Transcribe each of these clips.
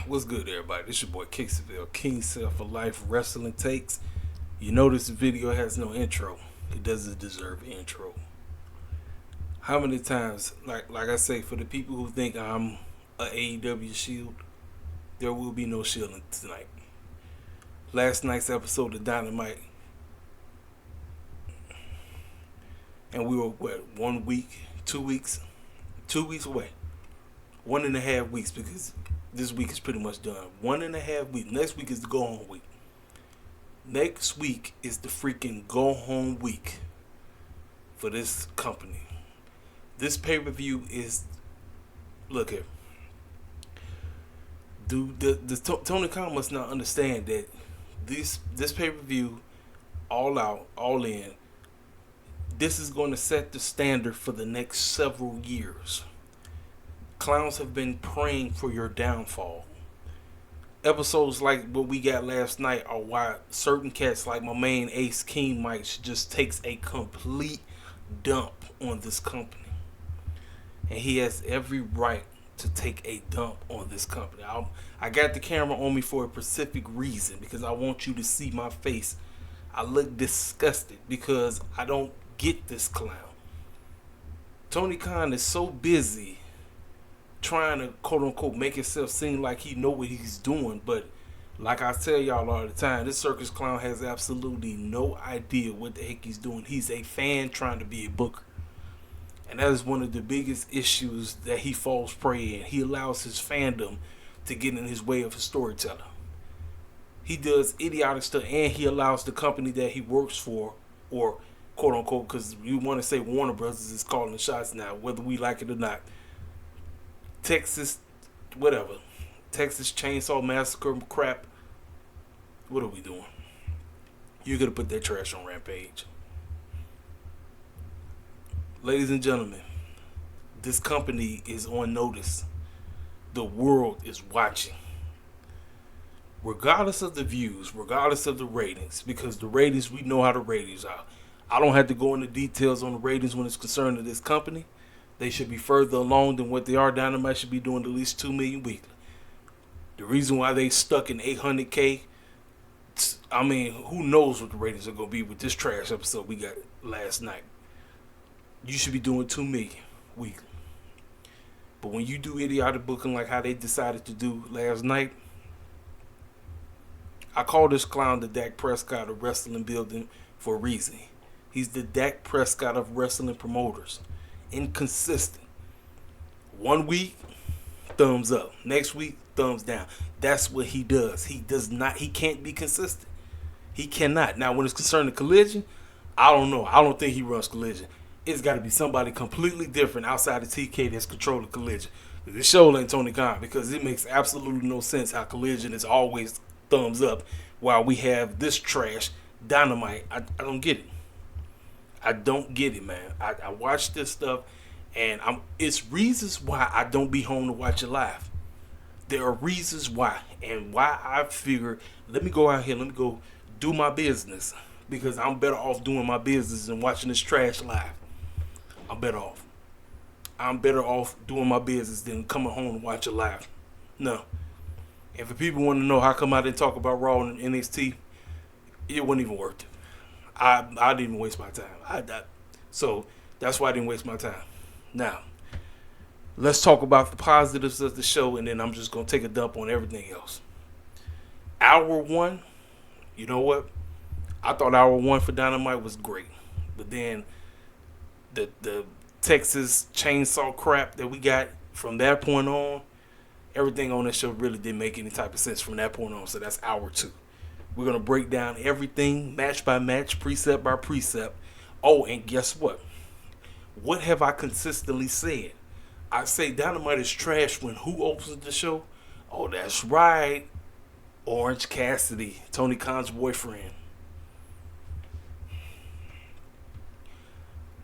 What's good, everybody? This your boy Kicksville, King Self for Life Wrestling Takes. You notice the video has no intro. It doesn't deserve an intro. How many times, like I say, for the people who think I'm a AEW shield, there will be no shielding tonight. Last night's episode of Dynamite, and we were what, 1 week, 2 weeks, 2 weeks away, 1.5 weeks, because this week is pretty much done. 1.5 weeks. Next week is the go home week. Next week is the freaking go home week for this company. This pay-per-view is, look here. Tony Khan must not understand that this pay-per-view, all out, all in, this is going to set the standard for the next several years. Clowns have been praying for your downfall. Episodes like what we got last night are why certain cats like my main Ace King Mike just takes a complete dump on this company. And he has every right to take a dump on this company. I got the camera on me for a specific reason, because I want you to see my face. I look disgusted because I don't get this clown. Tony Khan is so busy trying to quote unquote make himself seem like he know what he's doing, but like I tell y'all all the time, this circus clown has absolutely no idea what the heck he's doing. He's a fan trying to be a booker, and that is one of the biggest issues that he falls prey in. He allows his fandom to get in his way of a storyteller. He does idiotic stuff, and he allows the company that he works for, or quote unquote, because you want to say Warner Brothers is calling the shots now, whether we like it or not. Texas, whatever. Texas Chainsaw Massacre crap. What are we doing? You're going to put that trash on Rampage. Ladies and gentlemen, this company is on notice. The world is watching. Regardless of the views, regardless of the ratings, because the ratings, we know how the ratings are. I don't have to go into details on the ratings when it's concerned to this company. They should be further along than what they are. Dynamite should be doing at least 2 million weekly. The reason why they stuck in 800K, I mean, who knows what the ratings are going to be with this trash episode we got last night. You should be doing 2 million weekly. But when you do idiotic booking like how they decided to do last night, I call this clown the Dak Prescott of wrestling building for a reason. He's the Dak Prescott of wrestling promoters. Inconsistent. 1 week, thumbs up. Next week, thumbs down. That's what he does. He can't be consistent. He cannot. Now, when it's concerned to Collision, I don't know. I don't think he runs Collision. It's got to be somebody completely different outside of TK that's controlling Collision. This show ain't Tony Khan, because it makes absolutely no sense how Collision is always thumbs up while we have this trash, Dynamite. I don't get it. I don't get it, man. I watch this stuff, and it's reasons why I don't be home to watch it live. There are reasons why, and why I figure, let me go out here, let me go do my business, because I'm better off doing my business than watching this trash live. I'm better off. I'm better off doing my business than coming home and watch it live. No. And for people want to know how come I didn't talk about Raw and NXT, it wasn't even worth it. I didn't even waste my time. So that's why I didn't waste my time. Now, let's talk about the positives of the show, and then I'm just going to take a dump on everything else. Hour 1, you know what? I thought hour 1 for Dynamite was great. But then the Texas chainsaw crap that we got from that point on, everything on that show really didn't make any type of sense from that point on. So that's hour 2. We're going to break down everything match by match, precept by precept. Oh, and guess what? What have I consistently said? I say Dynamite is trash when who opens the show? Oh, that's right. Orange Cassidy, Tony Khan's boyfriend.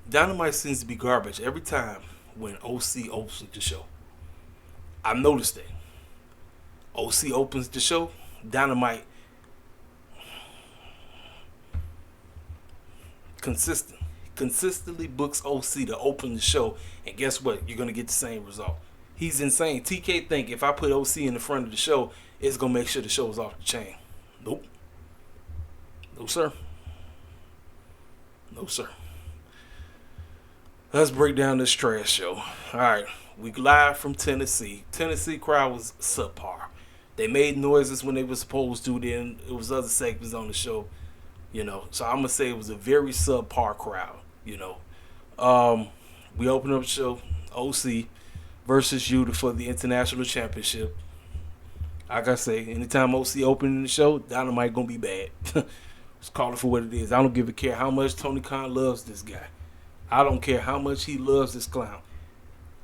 Dynamite seems to be garbage every time when OC opens the show. I've noticed that. OC opens the show, Dynamite consistently books OC to open the show, and guess what? You're going to get the same result. He's insane. TK think if I put OC in the front of the show, it's going to make sure the show is off the chain. Nope. No, sir. No, sir. Let's break down this trash show. All right. We live from Tennessee. Tennessee crowd was subpar. They made noises when they were supposed to. Then it was other segments on the show, So I'm going to say it was a very subpar crowd, We opened up the show, OC versus Yuta for the International Championship. Like I say, anytime OC opening the show, Dynamite going to be bad. Just call it for what it is. I don't give a care how much Tony Khan loves this guy. I don't care how much he loves this clown.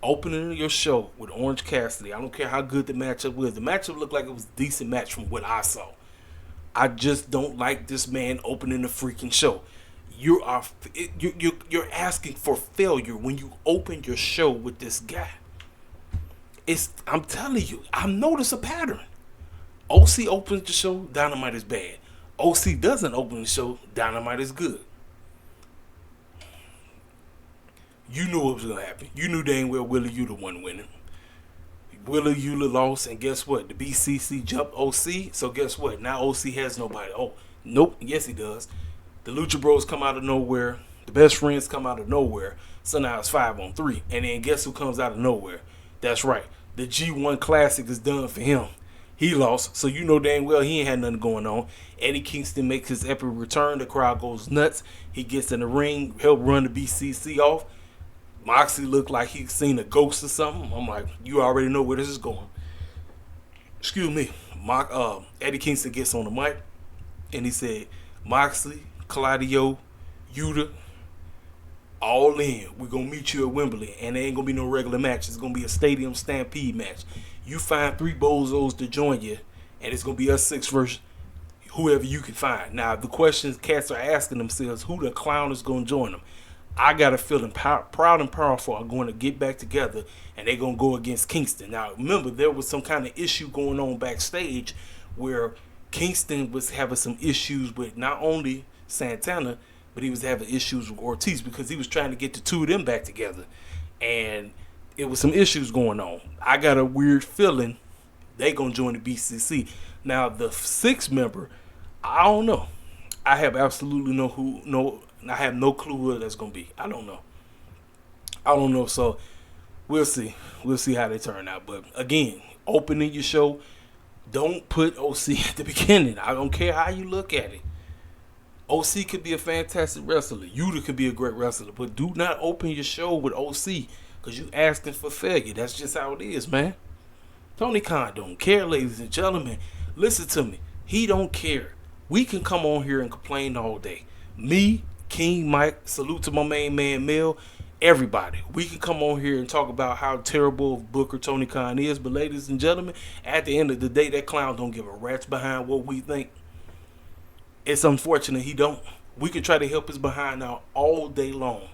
Opening your show with Orange Cassidy, I don't care how good the matchup was. The matchup looked like it was a decent match from what I saw. I just don't like this man opening the freaking show. You're asking for failure when you open your show with this guy. I'm telling you, I've noticed a pattern. OC opens the show, Dynamite is bad. OC doesn't open the show, Dynamite is good. You knew what was going to happen. You knew dang well Willa Yuta wasn't winning. Willa Yuta lost, and guess what? The BCC jumped OC, so guess what? Now OC has nobody. Oh, nope. Yes, he does. The Lucha Bros come out of nowhere. The Best Friends come out of nowhere. So now it's 5-on-3. And then guess who comes out of nowhere? That's right. The G1 Classic is done for him. He lost, so you know dang well he ain't had nothing going on. Eddie Kingston makes his epic return. The crowd goes nuts. He gets in the ring, help run the BCC off. Moxley looked like he'd seen a ghost or something. I'm like, you already know where this is going. Excuse me. Eddie Kingston gets on the mic, and he said, Moxley, Claudio, Yuta, all in. We're going to meet you at Wembley, and there ain't going to be no regular match. It's going to be a stadium stampede match. You find 3 bozos to join you, and it's going to be us 6 versus whoever you can find. Now, the questions cats are asking themselves, who the clown is going to join them? I got a feeling Proud and Powerful are going to get back together, and they're going to go against Kingston. Now, remember, there was some kind of issue going on backstage where Kingston was having some issues with not only Santana, but he was having issues with Ortiz because he was trying to get the two of them back together. And it was some issues going on. I got a weird feeling they're going to join the BCC. Now, the 6th member, I don't know. I have absolutely I have no clue who that's going to be. I don't know. So we'll see. We'll see how they turn out. But again, opening your show, don't put OC at the beginning. I don't care how you look at it. OC could be a fantastic wrestler. Yuta could be a great wrestler. But do not open your show with OC because you asking for failure. That's just how it is, man. Tony Khan don't care, ladies and gentlemen. Listen to me. He don't care. We can come on here and complain all day. Me, King Mike, salute to my main man Mel, everybody. We can come on here and talk about how terrible of Booker Tony Khan is, but ladies and gentlemen, at the end of the day, that clown don't give a rat's behind what we think. It's unfortunate he don't. We could try to help his behind out all day long,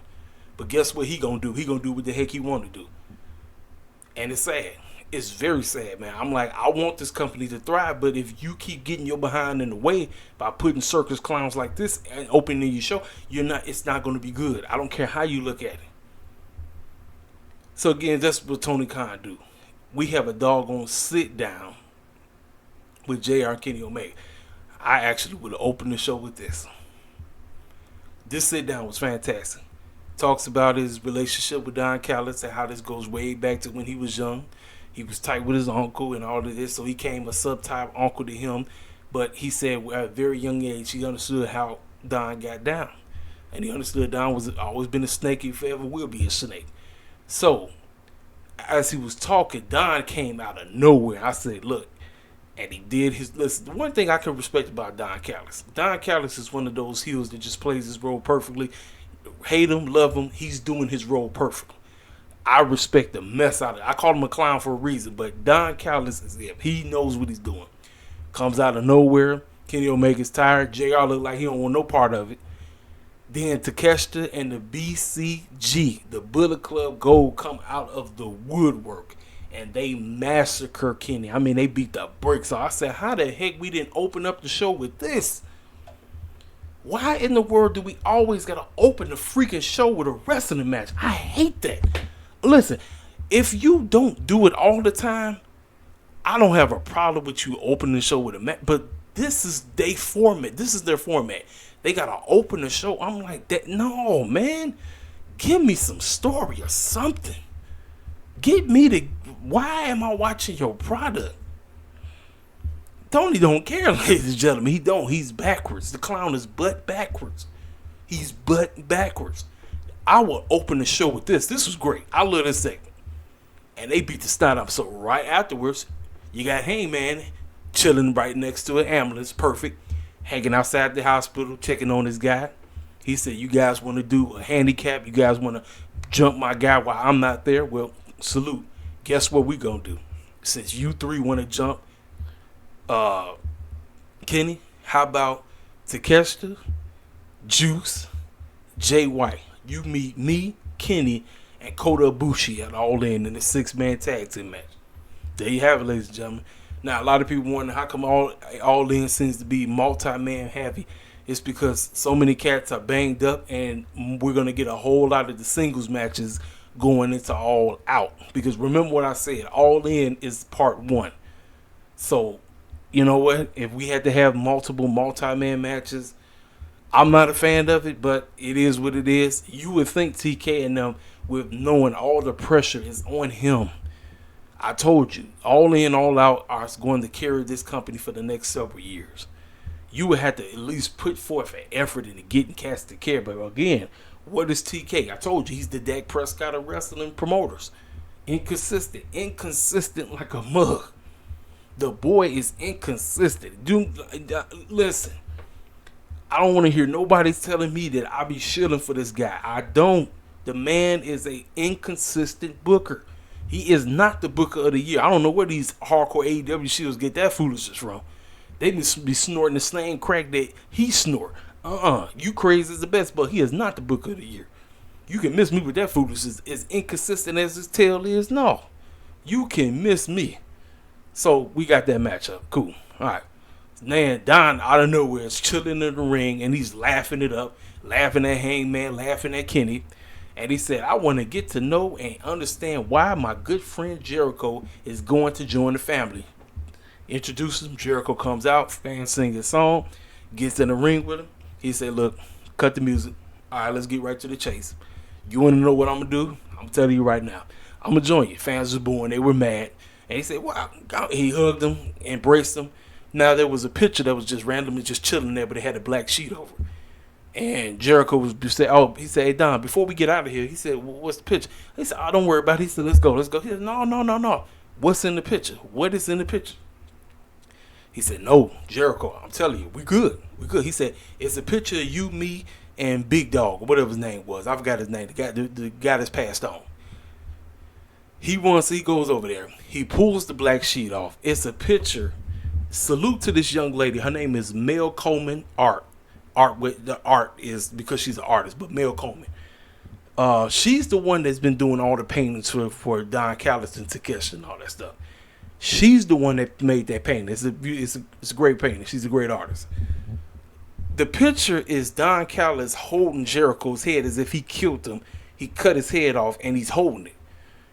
but guess what he gonna do? He gonna do what the heck he want to do, and it's sad. It's very sad, man. I'm like, I want this company to thrive, but if you keep getting your behind in the way by putting circus clowns like this and opening your show, it's not going to be good. I don't care how you look at it. So again, that's what Tony Khan do. We have a doggone sit down with JR and Kenny Omega. I actually would have opened the show with this. This sit down was fantastic. Talks about his relationship with Don Callis and how this goes way back to when he was young. He was tight with his uncle and all of this, so he came a sub-type uncle to him. But he said at a very young age, he understood how Don got down. And he understood Don was always been a snake, he forever will be a snake. So, as he was talking, Don came out of nowhere. I said, look, and he did his, listen, the one thing I can respect about Don Callis is one of those heels that just plays his role perfectly. Hate him, love him, he's doing his role perfectly. I respect the mess out of it. I call him a clown for a reason, but Don Callis is it. He knows what he's doing. Comes out of nowhere. Kenny Omega's tired. JR look like he don't want no part of it. Then Takeshita and the BCG, the Bullet Club Gold, come out of the woodwork and they massacre Kenny. I mean, they beat the brakes off. I said, how the heck we didn't open up the show with this? Why in the world do we always got to open the freaking show with a wrestling match? I hate that. Listen, If you don't do it all the time, I don't have a problem with you opening the show with a match. But this is their format. This is their format. They gotta open the show. I'm like that. No, man. Give me some story or something. Get me the. Why am I watching your product? Tony don't care, ladies and gentlemen. He don't. He's backwards. The clown is butt backwards. He's butt backwards. I will open the show with this. This was great. I love this segment. And they beat the snot up. So right afterwards, you got Hangman chilling right next to an ambulance. Perfect. Hanging outside the hospital, checking on this guy. He said, you guys want to do a handicap? You guys want to jump my guy while I'm not there? Well, salute. Guess what we going to do? Since you three want to jump Kenny, how about Takeshita, Juice, Jay White? You meet me, Kenny, and Kota Ibushi at All In the 6-man tag team match. There you have it, ladies and gentlemen. Now, a lot of people wonder how come all In seems to be multi-man heavy. It's because so many cats are banged up, and we're going to get a whole lot of the singles matches going into All Out. Because remember what I said, All In is part 1. So, you know what? If we had to have multiple multi-man matches, I'm not a fan of it, but it is what it is. You would think TK and them, with knowing all the pressure is on him. I told you, All In, All Out are going to carry this company for the next several years. You would have to at least put forth an effort into getting cats to care. But again, what is TK? I told you, he's the Dak Prescott of wrestling promoters. Inconsistent like a mug. The boy is inconsistent. Dude, listen, I don't want to hear nobody telling me that I be shilling for this guy. I don't. The man is a inconsistent booker. He is not the booker of the year. I don't know where these hardcore AEW shields get that foolishness from. They be snorting the same crack that he snort. You crazy as the best, but he is not the booker of the year. You can miss me with that foolishness. As inconsistent as his tail is, no. You can miss me. So we got that matchup. Cool. All right. Man, Don out of nowhere is chilling in the ring, and he's laughing it up, laughing at Hangman, laughing at Kenny. And he said, I want to get to know and understand why my good friend Jericho is going to join the family. Introduces him. Jericho comes out. Fans sing his song. Gets in the ring with him. He said, look, cut the music. All right, let's get right to the chase. You want to know what I'm going to do? I'm telling you right now. I'm going to join you. Fans was booing. They were mad. And he said, wow. He hugged him, embraced him. Now, there was a picture that was just randomly just chilling there, but it had a black sheet over it. And Jericho he said, hey, Don, before we get out of here, he said, what's the picture? He said, don't worry about it. He said, let's go. He said, no. What's in the picture? What is in the picture? He said, no, Jericho, I'm telling you, we good. He said, it's a picture of you, me, and Big Dog, or whatever his name was. I forgot his name. The guy that's passed on. He goes over there. He pulls the black sheet off. It's a picture. Salute to this young lady. Her name is Mel Coleman Art. The art is because she's an artist, but Mel Coleman. She's the one that's been doing all the paintings for Don Callis and Takeshita and all that stuff. She's the one that made that painting. It's a great painting. She's a great artist. The picture is Don Callis holding Jericho's head as if he killed him. He cut his head off and he's holding it.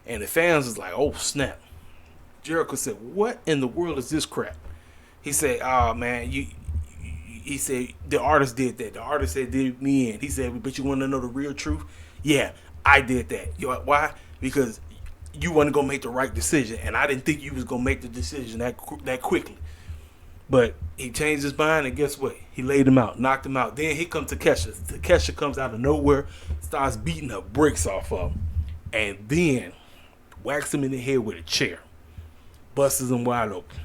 And the fans was like, oh, snap. Jericho said, what in the world is this crap? He said, man, he said, the artist did that. The artist said, did me in. He said, but you want to know the real truth? Yeah, I did that. You know why? Because you wasn't going to make the right decision, and I didn't think you was going to make the decision that quickly. But he changed his mind, and guess what? He laid him out, knocked him out. Then here comes Takeshita. Takeshita comes out of nowhere, starts beating the bricks off of him, and then whacks him in the head with a chair. Busts him wide open.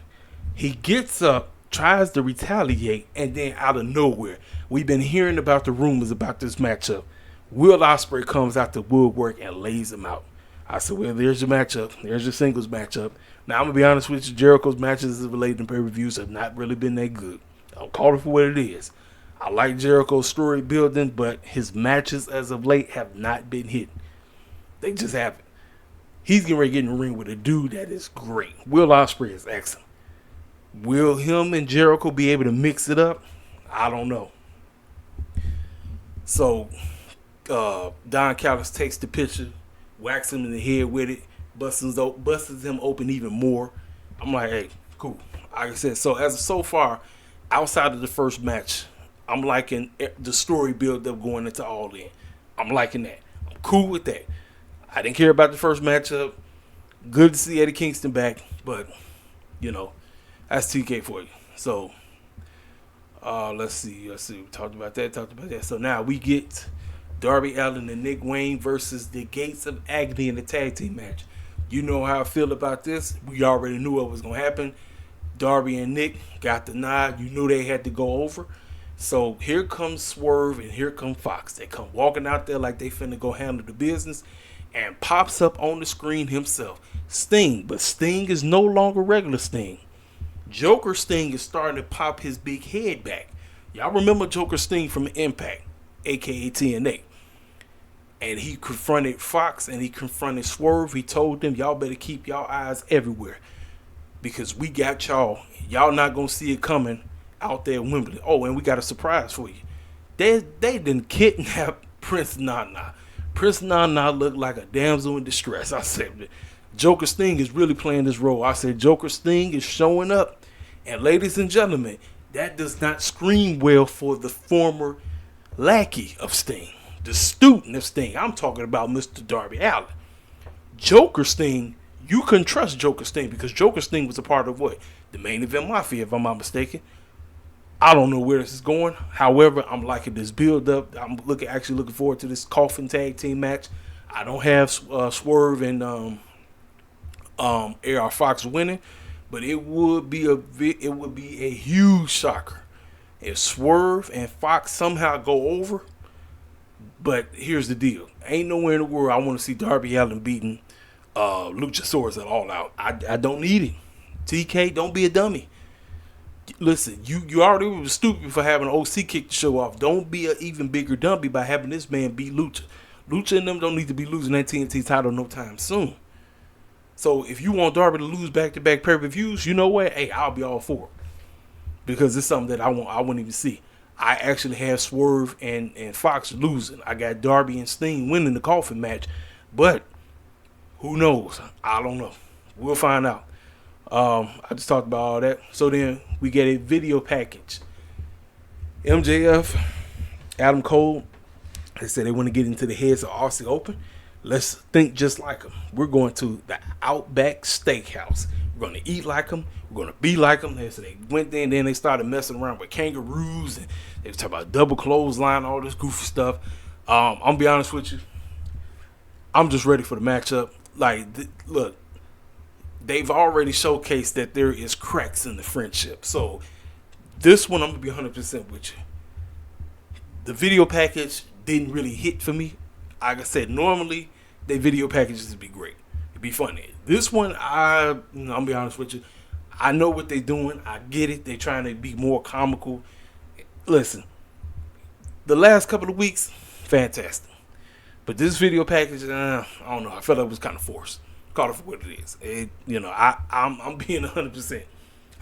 He gets up, tries to retaliate, and then out of nowhere, we've been hearing about the rumors about this matchup. Will Ospreay comes out the woodwork and lays him out. I said, well, there's your matchup. There's your singles matchup. Now, I'm going to be honest with you. Jericho's matches as related to pay-per-views have not really been that good. I'll call it for what it is. I like Jericho's story building, but his matches as of late have not been hitting. They just haven't. He's getting ready to get in the ring with a dude that is great. Will Ospreay is excellent. Will him and Jericho be able to mix it up? I don't know. So, Don Callis takes the picture, whacks him in the head with it, busts him open even more. I'm like, hey, cool. Like I said, so far, outside of the first match, I'm liking the story build up going into All In. I'm liking that. I'm cool with that. I didn't care about the first matchup. Good to see Eddie Kingston back, but that's TK for you. So let's see. We talked about that. So now we get Darby Allin and Nick Wayne versus the Gates of Agony in the tag team match. You know how I feel about this. We already knew what was going to happen. Darby and Nick got the nod. You knew they had to go over. So here comes Swerve and here comes Fox. They come walking out there like they finna go handle the business, and pops up on the screen himself, Sting. But Sting is no longer regular Sting. Joker Sting is starting to pop his big head back. Y'all remember Joker Sting from Impact, aka TNA. And he confronted Fox and he confronted Swerve. He told them, y'all better keep y'all eyes everywhere, because we got y'all. Y'all not going to see it coming out there in Wembley. Oh, and we got a surprise for you. They didn't kidnap Prince Nana. Prince Nana looked like a damsel in distress. I said, Joker Sting is really playing this role. I said, Joker Sting is showing up. And ladies and gentlemen, that does not scream well for the former lackey of Sting, the student of Sting. I'm talking about Mr. Darby Allin. Joker Sting, you couldn't trust Joker Sting, because Joker Sting was a part of what? The Main Event Mafia, if I'm not mistaken. I don't know where this is going. However, I'm liking this build up. I'm actually looking forward to this coffin tag team match. I don't have Swerve and AR Fox winning, but it would be a huge shocker if Swerve and Fox somehow go over. But here's the deal: ain't nowhere in the world I want to see Darby Allin beating Luchasaurus at All Out. I don't need it. TK, don't be a dummy. Listen, you already was stupid for having an OC kick the show off. Don't be an even bigger dummy by having this man beat Lucha. Lucha and them don't need to be losing that TNT title no time soon. So if you want Darby to lose back-to-back pay-per-views, you know what? Hey, I'll be all for it, because it's something that I wouldn't even see. I actually have Swerve and Fox losing. I got Darby and Sting winning the coffin match, but who knows? I don't know. We'll find out. I just talked about all that. So then we get a video package. MJF, Adam Cole, they said they want to get into the heads of Aussie Open. Let's think just like them. We're going to the Outback Steakhouse. We're going to eat like them. We're going to be like them. So they went there and then they started messing around with kangaroos, and they were talking about double clothesline, all this goofy stuff. I'm going to be honest with you. I'm just ready for the matchup. Look, they've already showcased that there is cracks in the friendship. So this one, I'm going to be 100% with you. The video package didn't really hit for me. Like I said, normally their video packages would be great. It'd be funny. This one, I'm going to be honest with you. I know what they're doing. I get it. They're trying to be more comical. Listen, the last couple of weeks, fantastic. But this video package, I don't know. I felt like it was kind of forced. Call it for what it is. I'm being 100%.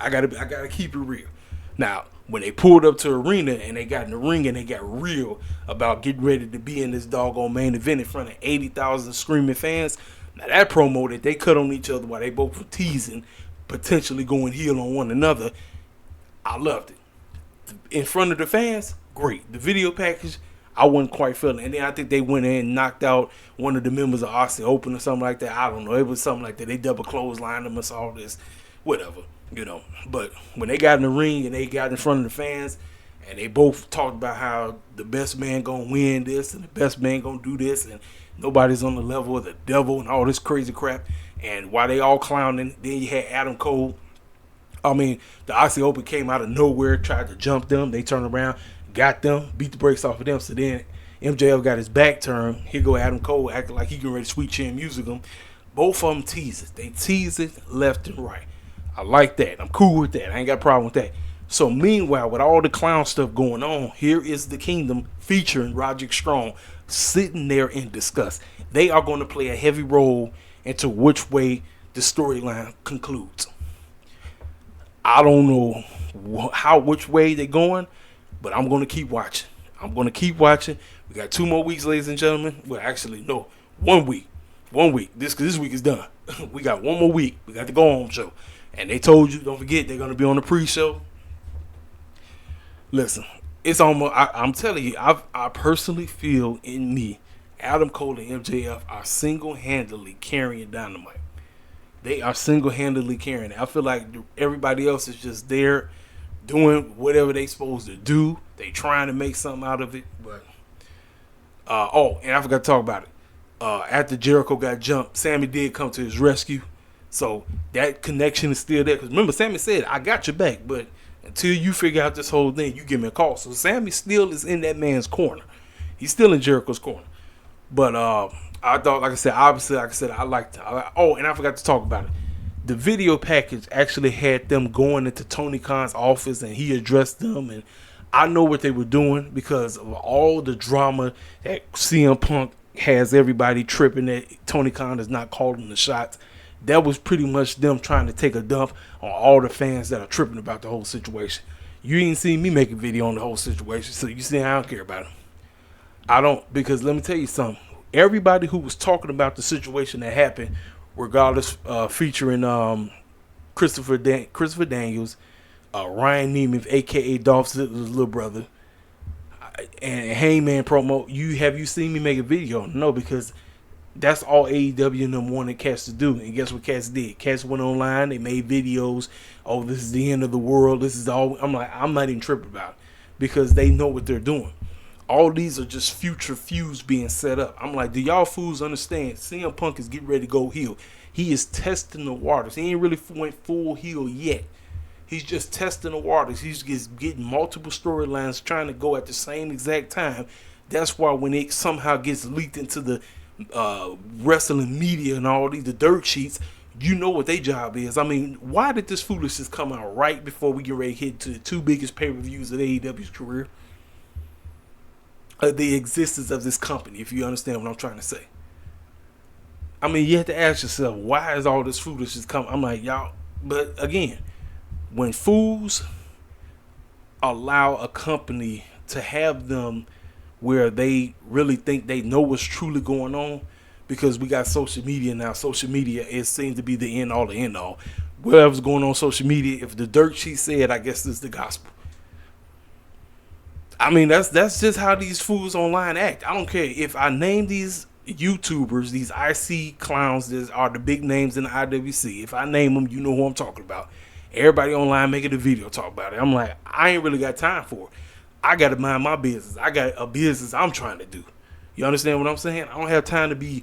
I gotta keep it real. Now, when they pulled up to arena and they got in the ring and they got real about getting ready to be in this doggone main event in front of 80,000 screaming fans, now that promo that they cut on each other while they both were teasing, potentially going heel on one another, I loved it. In front of the fans, great. The video package, I wasn't quite feeling it. And then I think they went in and knocked out one of the members of Austin Open or something like that. I don't know. It was something like that. They double clotheslined them and all this. Whatever, But when they got in the ring and they got in front of the fans and they both talked about how the best man going to win this and the best man going to do this and nobody's on the level of the devil and all this crazy crap. And while they all clowning, then you had Adam Cole. The Aussie Open came out of nowhere, tried to jump them. They turned around, got them, beat the brakes off of them. So then MJF got his back turned. Here go Adam Cole acting like he getting ready to sweet chin music him. Both of them tease it. They tease it left and right. I like that. I'm cool with that. I ain't got a problem with that. So meanwhile, with all the clown stuff going on, here is the Kingdom featuring Roderick Strong sitting there in disgust. They are going to play a heavy role into which way the storyline concludes. I don't know which way they're going, but I'm going to keep watching. We got 2 more weeks, ladies and gentlemen. Well, actually, no, 1 week. This week is done. We got one more week. We got the go home show. And they told you, don't forget, they're going to be on the pre-show. Listen, it's almost, I'm telling you, I personally feel in me, Adam Cole and MJF are single-handedly carrying Dynamite. They are single-handedly carrying it. I feel like everybody else is just there doing whatever they supposed to do. They trying to make something out of it. But and I forgot to talk about it. After Jericho got jumped, Sammy did come to his rescue. So that connection is still there. Because remember, Sammy said, I got your back, but until you figure out this whole thing, you give me a call. So Sammy still is in that man's corner. He's still in Jericho's corner. But I thought, like I said, obviously, like I said, I liked it. And I forgot to talk about it. The video package actually had them going into Tony Khan's office, and he addressed them. And I know what they were doing because of all the drama that CM Punk has everybody tripping that Tony Khan is not calling the shots. That was pretty much them trying to take a dump on all the fans that are tripping about the whole situation. You didn't see me make a video on the whole situation, so you see I don't care about it. I don't, because let me tell you something. Everybody who was talking about the situation that happened, regardless, featuring Christopher Daniels, Ryan Nemeth, a.k.a. Dolph Ziggler's little brother, and Heyman promo, have you seen me make a video? No, because that's all AEW and them wanted Cass to do. And guess what Cass did? Cass went online, they made videos. Oh, this is the end of the world. This is all. I'm like, I'm not even tripping about it because they know what they're doing. All these are just future feuds being set up. I'm like, do y'all fools understand? CM Punk is getting ready to go heel. He is testing the waters. He ain't really went full heel yet. He's just testing the waters. He's just getting multiple storylines trying to go at the same exact time. That's why when it somehow gets leaked into the wrestling media and all these, the dirt sheets, you know what their job is. I mean, why did this foolishness come out right before we get ready to hit to the two biggest pay-per-views of AEW's career? The existence of this company, if you understand what I'm trying to say. I mean, you have to ask yourself, why is all this foolishness coming? I'm like, y'all, but again, when fools allow a company to have them where they really think they know what's truly going on, because we got social media now. Social media, it seems to be the end all, the end all. Whatever's going on social media, if the dirt sheet said, I guess this is the gospel. I mean, that's just how these fools online act. I don't care if I name these YouTubers, these IC clowns that are the big names in the IWC. If I name them, you know who I'm talking about. Everybody online making a video talk about it. I'm like, I ain't really got time for it. I got to mind my business. I got a business I'm trying to do. You understand what I'm saying? I don't have time to be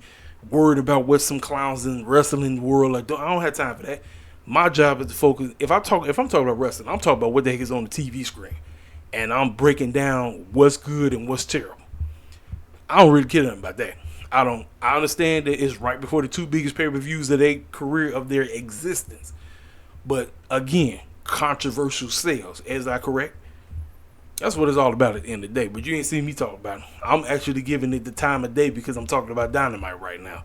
worried about what some clowns in the wrestling world are doing. I don't have time for that. My job is to focus. If I'm talking about wrestling, I'm talking about what the heck is on the TV screen. And I'm breaking down what's good and what's terrible. I don't really care nothing about that. I understand that it's right before the two biggest pay-per-views of their career, of their existence. But again, controversial sales. Is that correct? That's what it's all about at the end of the day. But you ain't seen me talk about it. I'm actually giving it the time of day because I'm talking about Dynamite right now.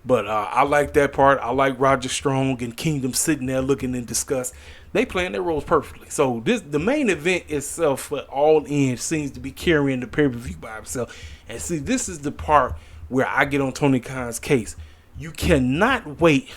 But I like that part. I like Roger Strong and Kingdom sitting there looking in disgust. They playing their roles perfectly. So the main event itself for All In seems to be carrying the pay-per-view by itself. And see, this is the part where I get on Tony Khan's case. You cannot wait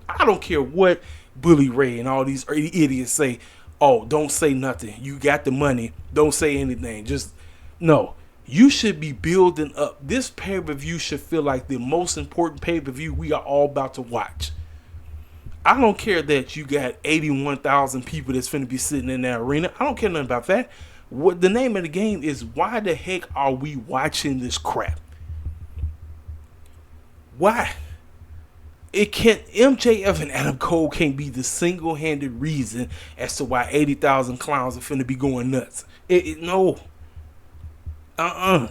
I don't care what Bully Ray and all these idiots say, oh, don't say nothing. You got the money. Don't say anything. Just, no. You should be building up. This pay-per-view should feel like the most important pay-per-view we are all about to watch. I don't care that you got 81,000 people that's finna be sitting in that arena. I don't care nothing about that. What the name of the game is, why the heck are we watching this crap? Why? MJF and Adam Cole can't be the single-handed reason as to why 80,000 clowns are finna be going nuts. No.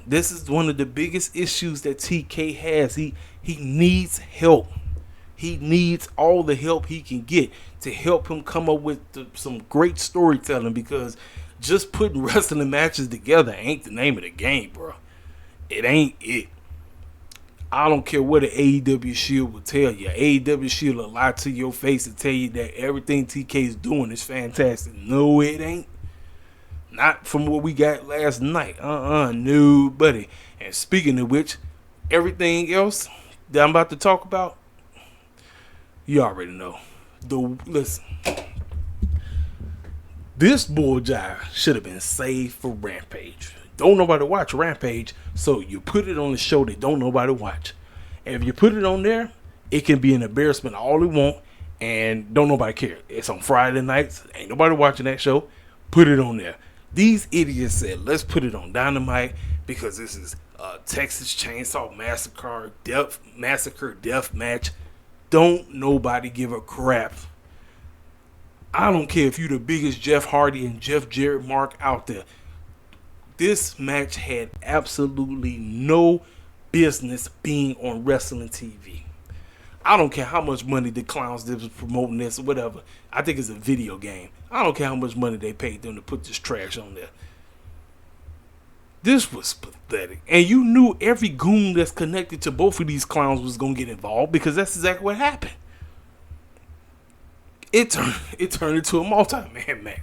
This is one of the biggest issues that TK has. He needs help. He needs all the help he can get to help him come up with some great storytelling, because just putting wrestling matches together ain't the name of the game, bro. It ain't it. I don't care what the AEW Shield will tell you. AEW Shield will lie to your face and tell you that everything TK is doing is fantastic. No, it ain't. Not from what we got last night. No, buddy. And speaking of which, everything else that I'm about to talk about, You already know. Listen, this bull jive should have been saved for Rampage. Don't nobody watch Rampage, so you put it on the show that don't nobody watch. And if you put it on there, it can be an embarrassment all it want, and don't nobody care. It's on Friday nights. Ain't nobody watching that show. Put it on there. These idiots said, let's put it on Dynamite because this is Texas Chainsaw Massacre death match. Don't nobody give a crap. I don't care if you're the biggest Jeff Hardy and Jeff Jarrett mark out there. This match had absolutely no business being on wrestling TV. I don't care how much money the clowns did was promoting this or whatever. I think it's a video game. I don't care how much money they paid them to put this trash on there. This was pathetic. And you knew every goon that's connected to both of these clowns was going to get involved because that's exactly what happened. It turned into a multi-man match.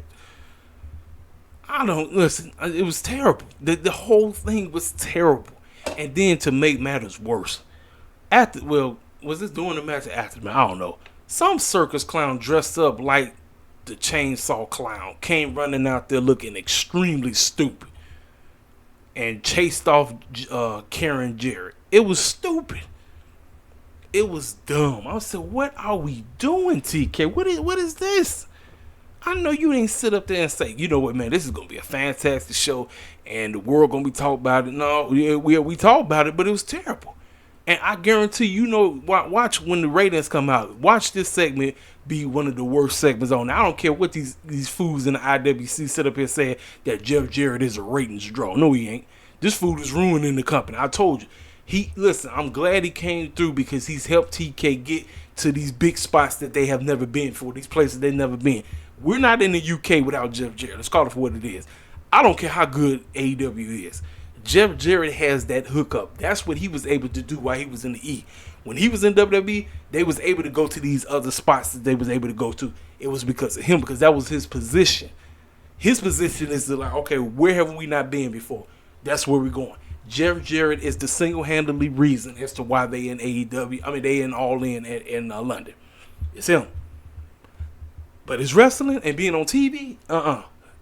It was terrible. The whole thing was terrible. And then to make matters worse, was this during the match or after the match? I don't know. Some circus clown dressed up like the Chainsaw Clown came running out there looking extremely stupid and chased off Karen Jarrett. It was stupid. It was dumb. I said, what are we doing, TK? What is this? I know you didn't sit up there and say, you know what, man, this is going to be a fantastic show and the world going to be talking about it. No, we talked about it, but it was terrible. And I guarantee watch when the ratings come out. Watch this segment be one of the worst segments on. I don't care what these fools in the IWC sit up here saying that Jeff Jarrett is a ratings draw. No, he ain't. This fool is ruining the company. I told you. Listen, I'm glad he came through because he's helped TK get to these big spots that they have never been for, these places they've never been. We're not in the UK without Jeff Jarrett. Let's call it for what it is. I don't care how good AEW is. Jeff Jarrett has that hookup. That's what he was able to do while he was in the E. When he was in WWE, they was able to go to these other spots that they was able to go to. It was because of him, because that was his position. His position is to like, okay, where have we not been before? That's where we're going. Jeff Jarrett is the single-handedly reason as to why they in AEW. I mean, they in All In London. It's him. But it's wrestling and being on TV,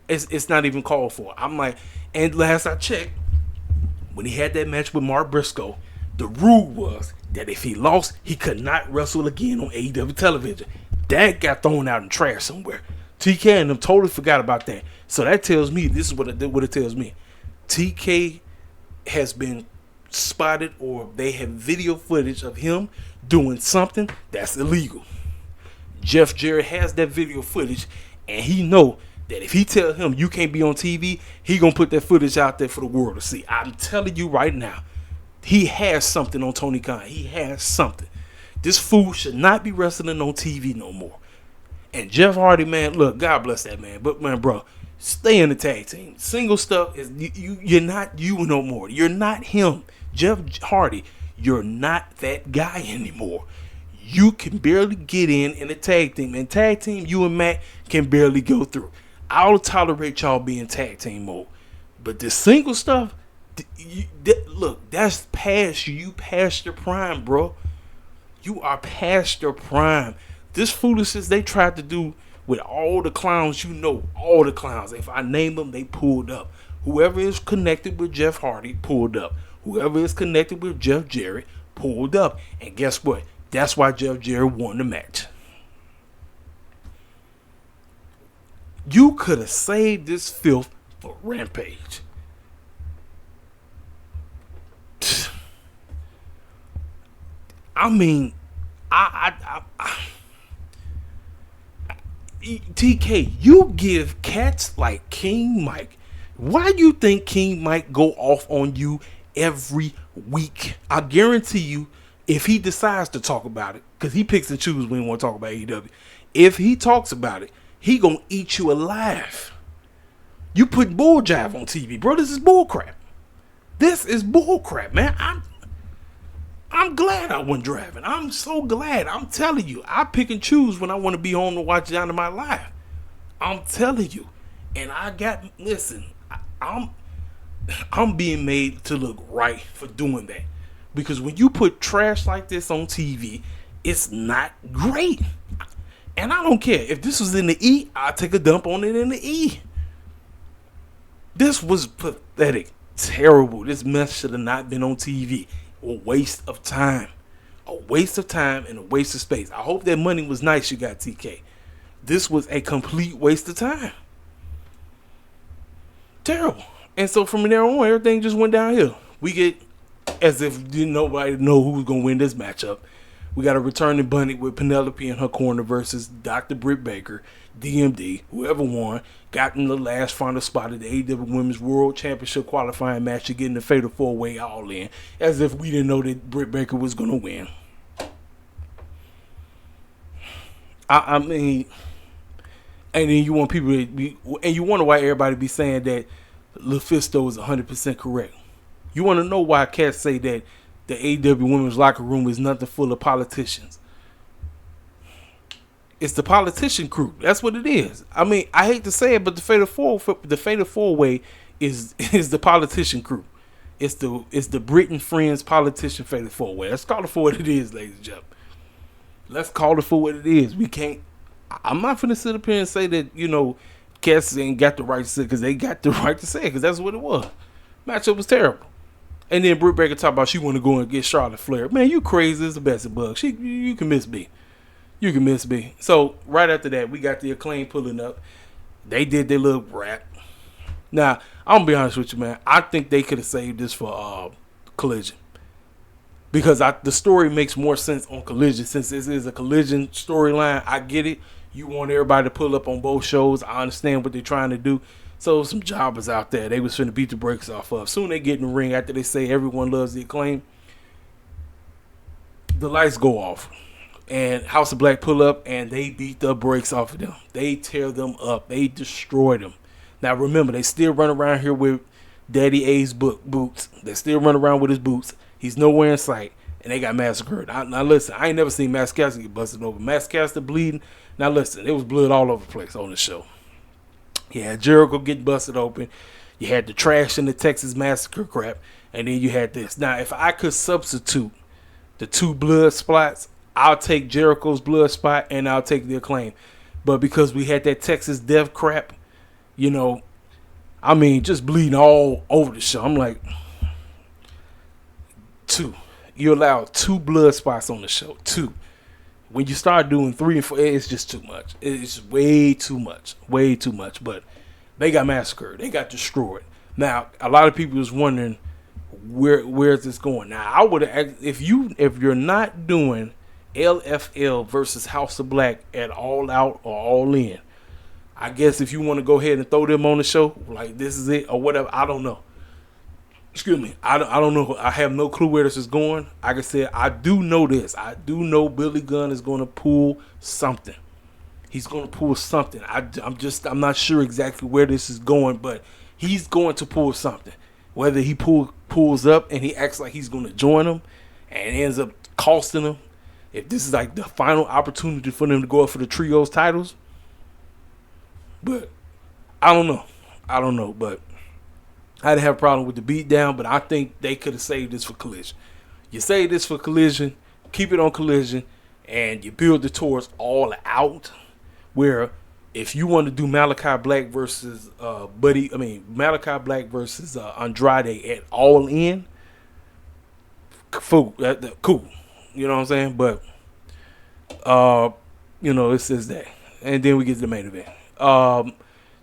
it's not even called for. I'm like, and last I checked, when he had that match with Mark Briscoe, the rule was that if he lost, he could not wrestle again on AEW television. That got thrown out in trash somewhere. TK and them totally forgot about that. So that tells me, this is what it tells me. TK has been spotted, or they have video footage of him doing something that's illegal. Jeff Jarrett has that video footage, and he know that if he tell him you can't be on TV, he gonna put that footage out there for the world to see. I'm telling you right now, he has something on Tony Khan. He has something. This fool should not be wrestling on TV no more. And Jeff Hardy, man, look, God bless that man, but man, bro, stay in the tag team. Single stuff is you're not you no more. You're not him, Jeff Hardy. You're not that guy anymore. You can barely get in the tag team. And tag team, you and Matt can barely go through. I'll tolerate y'all being tag team mode. But the single stuff, look, that's past you. You past your prime, bro. You are past your prime. This foolishness they tried to do with all the clowns, all the clowns. If I name them, they pulled up. Whoever is connected with Jeff Hardy pulled up. Whoever is connected with Jeff Jarrett pulled up. And guess what? That's why Jeff Jarrett won the match. You could have saved this filth for Rampage. I mean, TK, you give cats like King Mike. Why do you think King Mike go off on you every week? I guarantee you, if he decides to talk about it, because he picks and chooses when he want to talk about AEW, if he talks about it, he gonna eat you alive. You put bull jive on TV, bro. This is bull crap. This is bull crap, man. I'm glad I went driving. I'm so glad. I'm telling you, I pick and choose when I want to be home to watch Dynamite live. I'm telling you, and I'm being made to look right for doing that. Because when you put trash like this on TV, It's not great. And I don't care. If this was in the E, I'd take a dump on it in the E. This was pathetic. Terrible. This mess should have not been on TV. A waste of time. A waste of time and a waste of space. I hope that money was nice you got, TK. This was a complete waste of time. Terrible. And so from there on, everything just went downhill. We get, as if nobody know who's going to win this matchup, we got a returning bunny with Penelope in her corner versus Dr. Britt Baker, DMD, whoever won, got in the last final spot of the AEW Women's World Championship qualifying match to get in the Fatal 4-Way All In, as if we didn't know that Britt Baker was going to win. I mean, and then you want people to be, and you wonder why everybody be saying that LeFisto is 100% correct. You want to know why cats say that the AEW Women's Locker Room is nothing full of politicians. It's the politician crew. That's what it is. I mean, I hate to say it, but the Fatal 4-Way is the politician crew. It's the Britain Friends politician Fatal 4-Way. Let's call it for what it is, ladies and gentlemen. Let's call it for what it is. We can't. I'm not finna sit up here and say that cats ain't got the right to say it, because they got the right to say it, because that's what it was. Matchup was terrible. And then Britt Baker talk about she want to go and get Charlotte Flair. Man, you crazy as a Bessie Bug. You can miss B. You can miss B. So right after that, we got the Acclaim pulling up. They did their little rap. Now, I'm gonna be honest with you, man. I think they could have saved this for Collision, because the story makes more sense on Collision, since this is a Collision storyline. I get it. You want everybody to pull up on both shows. I understand what they're trying to do. So some jobbers out there, they was finna beat the brakes off of. Soon they get in the ring after they say everyone loves the Acclaim. The lights go off. And House of Black pull up and they beat the brakes off of them. They tear them up. They destroy them. Now remember, they still run around here with Daddy A's boots. They still run around with his boots. He's nowhere in sight. And they got massacred. Now listen, I ain't never seen Max Caster get busted over. Max Caster bleeding. Now listen, there was blood all over the place on the show. You had Jericho get busted open. You had the trash in the Texas Massacre crap. And then you had this. Now, if I could substitute the two blood spots, I'll take Jericho's blood spot and I'll take the Acclaim. But because we had that Texas death crap, just bleeding all over the show. I'm like, two. You allow two blood spots on the show. Two. When you start doing 3 and 4, it's just too much. It's way too much. Way too much. But they got massacred. They got destroyed. Now, a lot of people was wondering where is this going. Now, I would have, if you're not doing LFL versus House of Black at All Out or All In, I guess if you want to go ahead and throw them on the show, like this is it or whatever, I don't know. Excuse me. I don't know. I have no clue where this is going. Like I said, I do know this. I do know Billy Gunn is going to pull something. He's going to pull something. I'm not sure exactly where this is going, but he's going to pull something. Whether he pulls up and he acts like he's going to join them and ends up costing them. If this is like the final opportunity for them to go up for the trios titles. But I don't know. But I didn't have a problem with the beatdown, but I think they could have saved this for Collision. You save this for Collision, keep it on Collision, and you build it towards All Out, where if you want to do Malachi Black versus Andrade at All In, cool. You know what I'm saying? But it says that. And then we get to the main event. The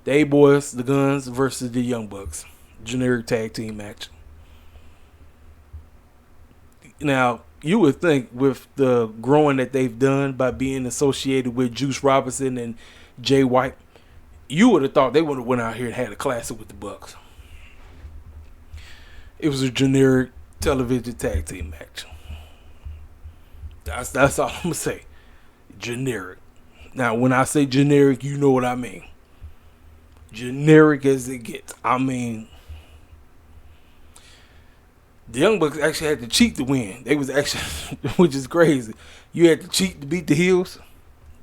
A-Boys, the Guns versus the Young Bucks. Generic tag team match. Now, you would think with the growing that they've done by being associated with Juice Robinson and Jay White, you would have thought they would have went out here and had a classic with the Bucks. It was a generic television tag team match. That's all I'm going to say. Generic. Now, when I say generic, you know what I mean. Generic as it gets. I mean, the Young Bucks actually had to cheat to win. They was actually, which is crazy. You had to cheat to beat the Heels.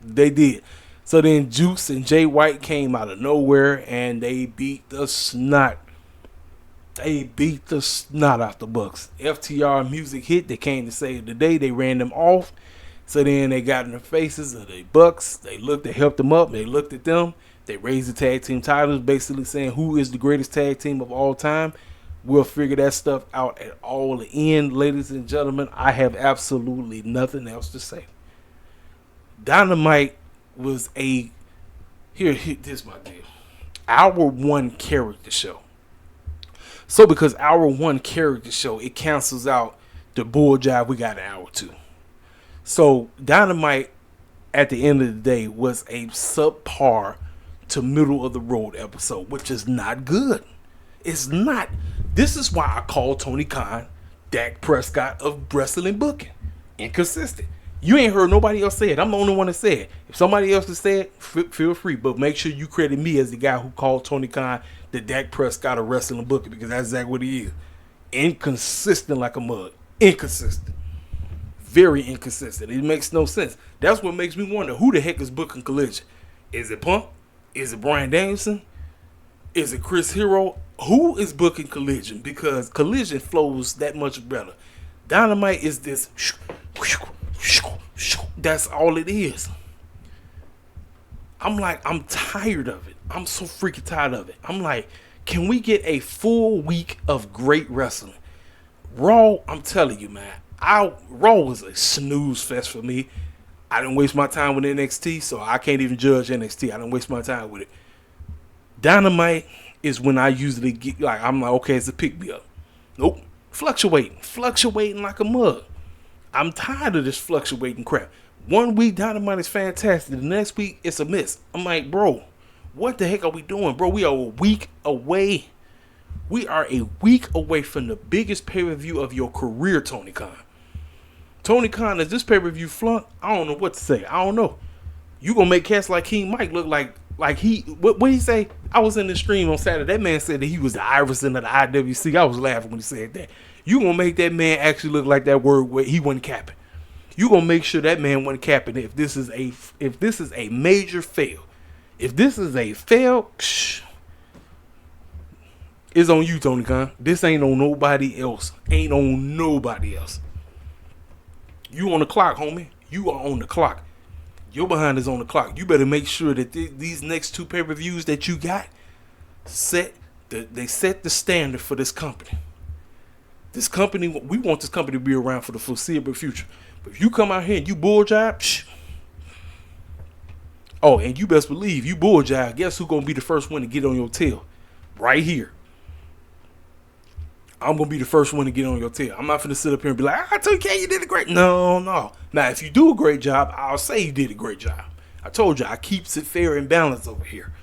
They did. So then Juice and Jay White came out of nowhere and they beat the snot. They beat the snot out the Bucks. FTR music hit. They came to save the day. They ran them off. So then they got in the faces of the Bucks. They helped them up. They looked at them. They raised the tag team titles, basically saying who is the greatest tag team of all time. We'll figure that stuff out at all the end, ladies and gentlemen. I have absolutely nothing else to say. Dynamite was here's my deal. Hour one character show. So because hour one character show, it cancels out the bull jive we got in hour two. So Dynamite at the end of the day was a subpar to middle of the road episode, which is not good. It's not. This is why I call Tony Khan Dak Prescott of wrestling booking. Inconsistent. You ain't heard nobody else say it. I'm the only one that said it. If somebody else has said it, feel free. But make sure you credit me as the guy who called Tony Khan the Dak Prescott of wrestling booking, because that's exactly what he is. Inconsistent like a mug. Inconsistent. Very inconsistent. It makes no sense. That's what makes me wonder, who the heck is booking Collision? Is it Punk? Is it Bryan Danielson? Is it Chris Hero? Who is booking Collision? Because Collision flows that much better. Dynamite is this. That's all it is. I'm tired of it. I'm so freaking tired of it. I'm like, can we get a full week of great wrestling? Raw, I'm telling you, man. Raw was a snooze fest for me. I didn't waste my time with NXT, so I can't even judge NXT. I didn't waste my time with it. Dynamite is when I usually get, I'm like, okay, it's a pick me up. Nope. Fluctuating like a mug. I'm tired of this fluctuating crap. 1 week Dynamite is fantastic. The next week it's a miss. I'm like, bro, what the heck are we doing, bro? We are a week away. We are a week away from the biggest pay-per-view of your career, Tony Khan. Tony Khan, is this pay-per-view flunk? I don't know what to say. I don't know. You gonna make cats like King Mike look like he, what he say? I was in the stream on Saturday. That man said that he was the Iverson of the IWC. I was laughing when he said that. You gonna make that man actually look like that word where he wasn't capping. You gonna make sure that man wasn't capping if this is a major fail. If this is a fail, it's on you, Tony Khan. This ain't on nobody else. Ain't on nobody else. You on the clock, homie. You are on the clock. Your behind is on the clock. You better make sure that these next two pay-per-views that you got set the standard for this company. This company, we want this company to be around for the foreseeable future. But if you come out here and you bull jive, oh, and you best believe you bull jive, guess who's gonna be the first one to get on your tail? Right here. I'm going to be the first one to get on your tail. I'm not going to sit up here and be like, I told you, you did a great. No. Now, if you do a great job, I'll say you did a great job. I told you, I keeps it fair and balanced over here.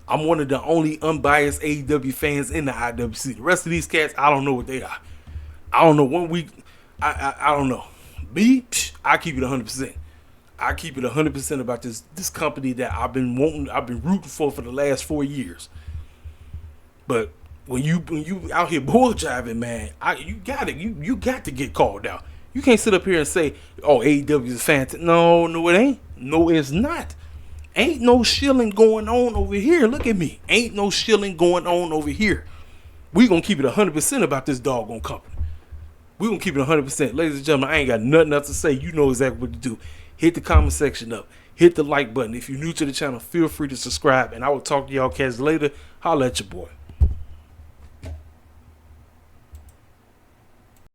I'm one of the only unbiased AEW fans in the IWC. The rest of these cats, I don't know what they are. I don't know. 1 week, I don't know. Me, I keep it 100%. I keep it 100% about this company that I've been rooting for the last 4 years. But when you out here bull jiving, man, you got to get called out. You can't sit up here and say, oh, AEW is fantastic. No, it ain't. No, it's not. Ain't no shilling going on over here. Look at me. Ain't no shilling going on over here. We gonna keep it 100% about this doggone company. We gonna keep it 100%. Ladies and gentlemen, I ain't got nothing else to say. You know exactly what to do. Hit the comment section up. Hit the like button. If you're new to the channel, feel free to subscribe. And I will talk to y'all cats later. Holla at your boy.